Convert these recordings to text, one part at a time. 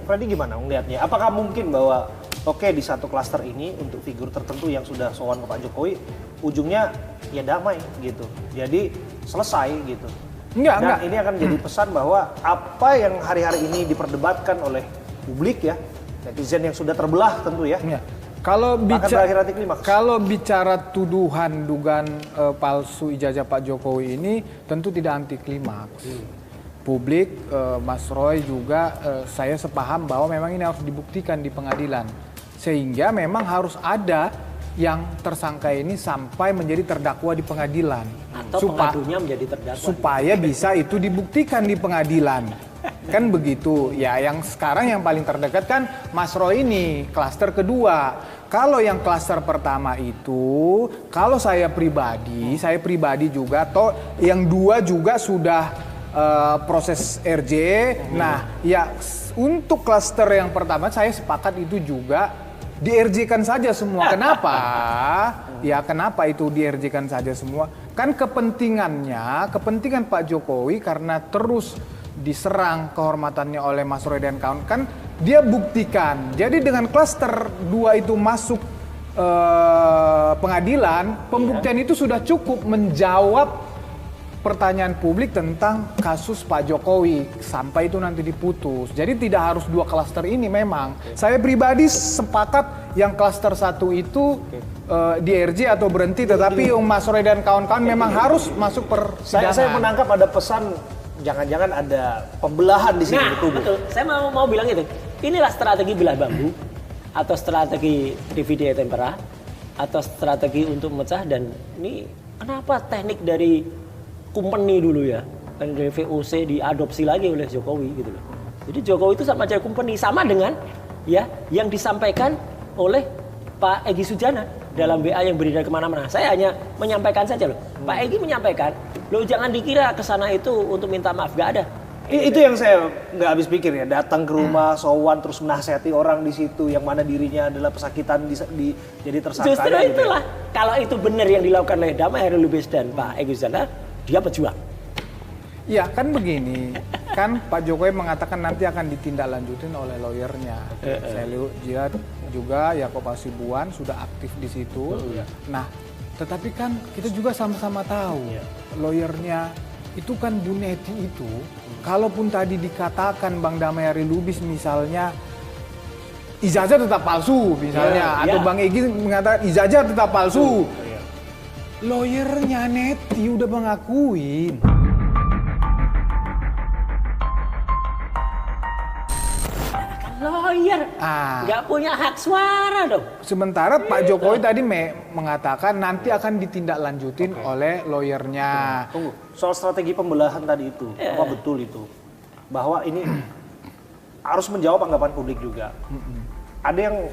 Freddy gimana melihatnya? Apakah mungkin bahwa di satu klaster ini untuk figur tertentu yang sudah sowan ke Pak Jokowi, ujungnya ya damai gitu. Jadi selesai gitu. Dan ini akan jadi pesan bahwa apa yang hari-hari ini diperdebatkan oleh publik ya, netizen yang sudah terbelah tentu ya. Kalau bicara tuduhan dugaan palsu ijazah Pak Jokowi ini tentu tidak anti klimaks. Publik, Mas Roy juga saya sepaham bahwa memang ini harus dibuktikan di pengadilan. Sehingga memang harus ada yang tersangka ini sampai menjadi terdakwa di pengadilan. Atau pengadunya menjadi terdakwa. Supaya bisa itu dibuktikan di pengadilan. Kan begitu. Ya, yang sekarang yang paling terdekat kan Mas Roy ini, klaster kedua. Kalau yang klaster pertama itu, kalau saya pribadi juga, yang dua juga sudah proses RJ. Nah, ya untuk klaster yang pertama saya sepakat itu juga di RJ-kan saja semua. Kenapa? Ya kenapa itu di RJ-kan saja semua? Kan kepentingan Pak Jokowi karena terus diserang kehormatannya oleh Mas Roy dan kawan, kan dia buktikan. Jadi dengan klaster 2 itu masuk pengadilan, pembuktian itu sudah cukup menjawab pertanyaan publik tentang kasus Pak Jokowi sampai itu nanti diputus. Jadi tidak harus 2 klaster ini memang. Saya pribadi sepakat yang klaster 1 itu di RJ atau berhenti, tetapi Mas Roy dan kawan-kawan memang harus masuk persidangan. Saya menangkap ada pesan jangan-jangan ada pembelahan di sini di tubuh. Betul. Saya mau bilang itu. Inilah strategi belah bambu atau strategi divide et impera atau strategi untuk memecah. Dan ini kenapa teknik dari company dulu ya, kan dari VOC diadopsi lagi oleh Jokowi gitu loh. Jadi Jokowi itu sama aja company, sama dengan ya yang disampaikan oleh Pak Egy Sujana dalam BA yang beredar kemana-mana. Saya hanya menyampaikan saja loh. Pak Egy menyampaikan, loh jangan dikira kesana itu untuk minta maaf, gak ada. Itu yang saya nggak habis pikir ya, datang ke rumah, sowan terus menasihati orang di situ yang mana dirinya adalah pesakitan jadi tersangka. Justru itulah, kalau itu benar yang dilakukan oleh Damai Hairul Lubis dan Pak Egy Sujana, dia pejuang. Ya kan begini, kan Pak Jokowi mengatakan nanti akan ditindaklanjutin oleh lawyernya. Saya lihat juga Yaakob Hasibuan sudah aktif di situ. Nah, tetapi kan kita juga sama-sama tahu lawyernya itu kan Bu Neti itu, kalaupun tadi dikatakan Bang Damai Hairul Lubis misalnya ijazah tetap palsu misalnya, atau Bang Egy mengatakan ijazah tetap palsu. Lawyernya Neti udah mengakuin. Lawyer nggak punya hak suara dong. Sementara Pak Jokowi tadi mengatakan nanti akan ditindaklanjutin oleh lawyernya. Tunggu, soal strategi pembelahan tadi itu, apa betul itu? Bahwa ini harus menjawab anggapan publik juga. Ada yang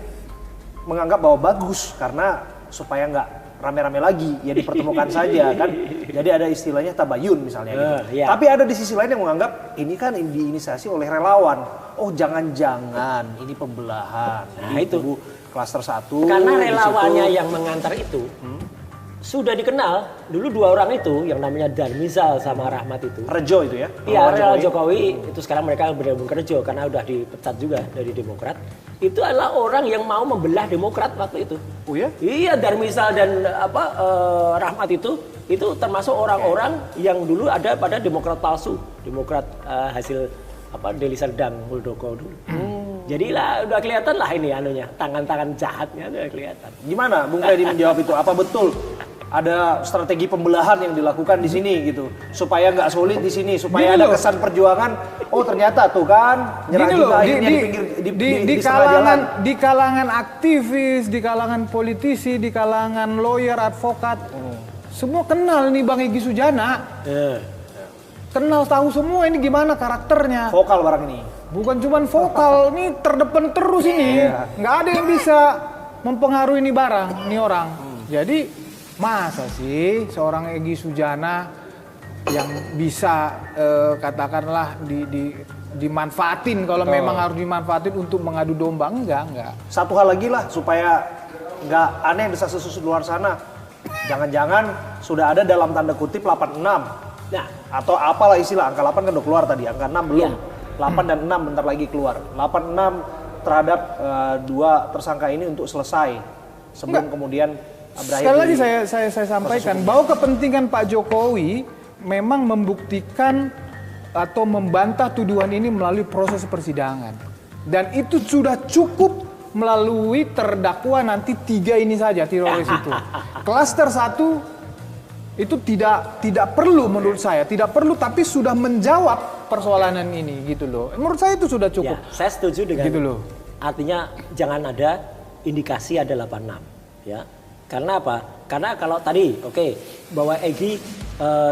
menganggap bahwa bagus karena supaya nggak rame-rame lagi, ya dipertemukan saja kan. Jadi ada istilahnya tabayun misalnya gitu. Tapi ada di sisi lain yang menganggap ini kan diinisiasi oleh relawan. Oh jangan-jangan ini pembelahan. Nah itu klaster 1. Karena relawannya yang mengantar itu sudah dikenal. Dulu 2 orang itu yang namanya Darmizal sama Rahmat itu. Rejo itu ya? Iya, relawan Jokowi itu sekarang mereka bergabung ke Rejo karena udah dipecat juga dari Demokrat. Itu adalah orang yang mau membelah Demokrat waktu itu. Oh ya? Iya, Darmizal dan Rahmat itu termasuk orang-orang yang dulu ada pada Demokrat palsu, Demokrat hasil Deli Serdang Muldoko dulu. Jadi lah udah kelihatan lah ini anunya, tangan-tangan jahatnya udah kelihatan. Gimana Bung Freddy menjawab itu? Apa betul ada strategi pembelahan yang dilakukan di sini gitu, supaya nggak solid di sini, supaya ada kesan perjuangan? Oh ternyata tuh kan nyerang kita akhirnya di kalangan aktivis, di kalangan politisi, di kalangan lawyer, advokat, semua kenal nih Bang Egy Sujana. Kenal, tahu semua ini gimana karakternya. Vokal barang ini. Bukan cuma vokal, ini terdepan terus ini. Nggak ada yang bisa mempengaruhi ini barang, ini orang. Jadi masa sih seorang Egy Sujana yang bisa katakanlah dimanfaatin kalau memang harus dimanfaatin untuk mengadu domba? Enggak. Satu hal lagi lah supaya nggak aneh desas-desus luar sana. Jangan-jangan sudah ada dalam tanda kutip 86. Nah, atau apalah istilah, angka 8 kan udah keluar tadi, angka 6 belum. 8 dan 6 bentar lagi keluar. 8-6 terhadap 2 tersangka ini untuk selesai sebelum kemudian berakhir. Sekali lagi saya sampaikan bahwa kepentingan Pak Jokowi memang membuktikan atau membantah tuduhan ini melalui proses persidangan. Dan itu sudah cukup melalui terdakwa nanti 3 ini saja teroris itu. Klaster 1 itu tidak perlu menurut saya, tidak perlu, tapi sudah menjawab persoalan ini gitu loh. Menurut saya itu sudah cukup. Ya, saya setuju dengan gitu loh. Artinya jangan ada indikasi ada 86 ya. Karena apa? Karena kalau tadi bahwa Egy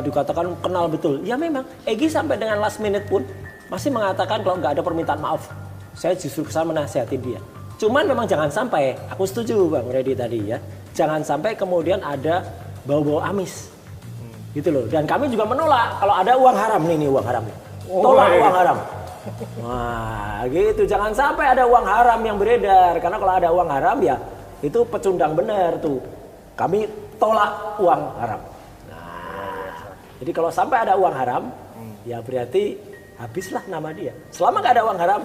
dikatakan kenal betul. Ya memang Egy sampai dengan last minute pun masih mengatakan kalau nggak ada permintaan maaf. Saya justru kesal menasihatin dia. Cuman memang jangan sampai, aku setuju Bang Reddy tadi ya. Jangan sampai kemudian ada bau-bau amis. Gitu loh. Dan kami juga menolak kalau ada uang haram nih uang haram. Tolak uang haram. Wah, gitu. Jangan sampai ada uang haram yang beredar. Karena kalau ada uang haram ya itu pecundang benar tuh. Kami tolak uang haram. Nah, jadi kalau sampai ada uang haram, ya berarti habislah nama dia. Selama nggak ada uang haram,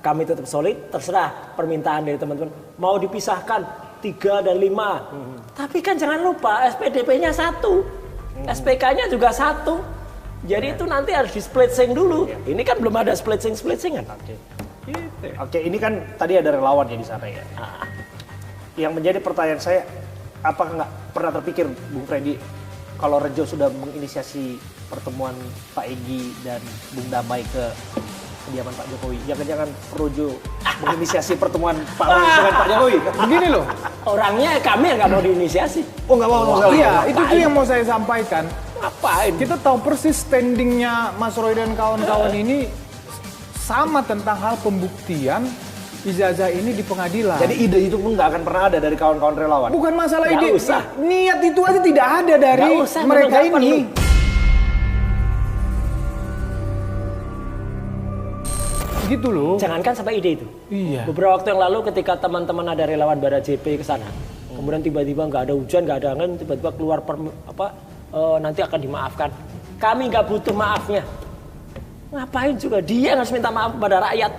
kami tetap solid. Terserah permintaan dari teman-teman. Mau dipisahkan 3 dan 5. Tapi kan jangan lupa SPDP-nya 1. SPK-nya juga 1. Jadi itu nanti harus di splitsing dulu. Ini kan belum ada splitsingan. Oke, ini kan tadi ada relawan ya di sana ya. Yang menjadi pertanyaan saya, apakah nggak pernah terpikir Bung Freddy kalau Rejo sudah menginisiasi pertemuan Pak Egy dan Bung Damai ke kediaman Pak Jokowi, jangan-jangan Projo menginisiasi pertemuan Pak dengan Pak Jokowi? Begini loh. Orangnya kami yang nggak mau diinisiasi. Oh nggak mau? Iya, itu tuh yang mau saya sampaikan. Ngapain? Kita tahu persis standingnya Mas Roy dan kawan-kawan ini sama tentang hal pembuktian ijazah ini di pengadilan. Jadi ide itu pun nggak akan pernah ada dari kawan-kawan relawan? Bukan masalah Nggak ide, usah. niat itu aja tidak ada dari mereka ini. Gitu loh. Jangankan sampai ide itu. Iya. Beberapa waktu yang lalu ketika teman-teman ada relawan Bara JP ke sana, kemudian tiba-tiba nggak ada hujan, nggak ada angin, tiba-tiba keluar nanti akan dimaafkan. Kami nggak butuh maafnya. Ngapain juga dia yang harus minta maaf kepada rakyat?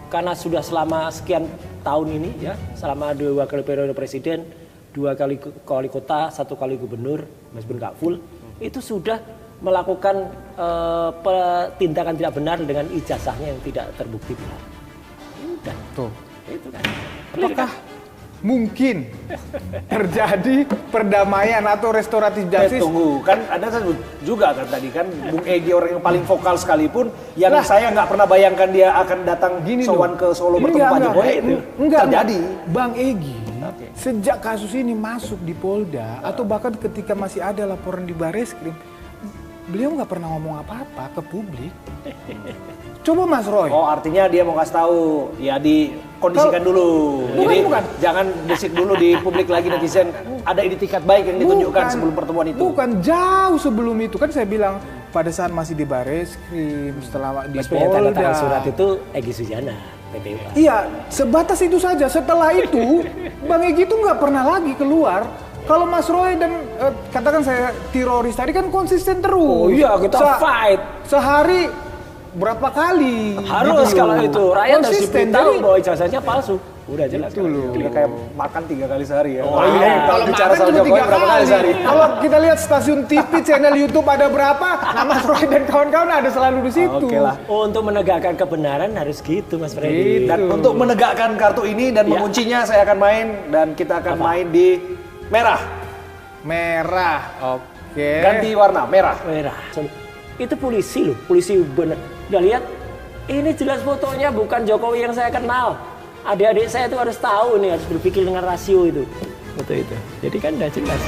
Karena sudah selama sekian tahun ini ya, selama 2 kali periode presiden, 2 kali wali kota, 1 kali gubernur, meskipun nggak full, itu sudah melakukan tindakan tidak benar dengan ijazahnya yang tidak terbukti benar. Udah. Tuh. Itu kan. Apakah mungkin terjadi perdamaian atau restoratif justice? Tunggu, kan Anda juga kan tadi kan Bung Egy orang yang paling vokal sekalipun, yang saya nggak pernah bayangkan dia akan datang sowan ke Solo bertemu Pak Jokowi itu terjadi. Bang Egy, sejak kasus ini masuk di Polda atau bahkan ketika masih ada laporan di Bareskrim, beliau nggak pernah ngomong apa-apa ke publik. Coba Mas Roy. Oh, artinya dia mau kasih tahu, ya dikondisikan dulu. Jadi jangan desik dulu di publik lagi netizen. Ada itikat baik yang ditunjukkan sebelum pertemuan itu. Bukan, jauh sebelum itu kan saya bilang pada saat masih di Bareskrim, setelah di Polda. Tanda surat itu Egy Sujana, PPU. Iya, sebatas itu saja. Setelah itu, Bang Egy itu nggak pernah lagi keluar. Kalau Mas Roy dan katakan saya teroris tadi kan konsisten terus. Oh iya, kita fight. Sehari berapa kali? Harus gitu. kalau itu rakyat harus diberitahu Jadi, bahwa ijazahnya palsu. Udah jelas. Itu loh. Dia kayak makan 3 kali sehari ya. Oh iya, Kalau bicara soal Jokowi berapa kali sehari? Kalau kita lihat stasiun TV, channel YouTube ada berapa, nama Roy dan kawan-kawan ada selalu di situ. Oke lah. Oh, untuk menegakkan kebenaran harus gitu Mas Freddy. Dan untuk menegakkan kartu ini dan menguncinya saya akan main dan kita akan main di merah. Merah, oke. Ganti warna, merah. Merah. Itu polisi loh, polisi bener. Udah lihat? Ini jelas fotonya bukan Jokowi yang saya kenal. Adik-adik saya itu harus tahu nih, harus berpikir dengan rasio itu. Foto itu. Jadi kan udah jelas.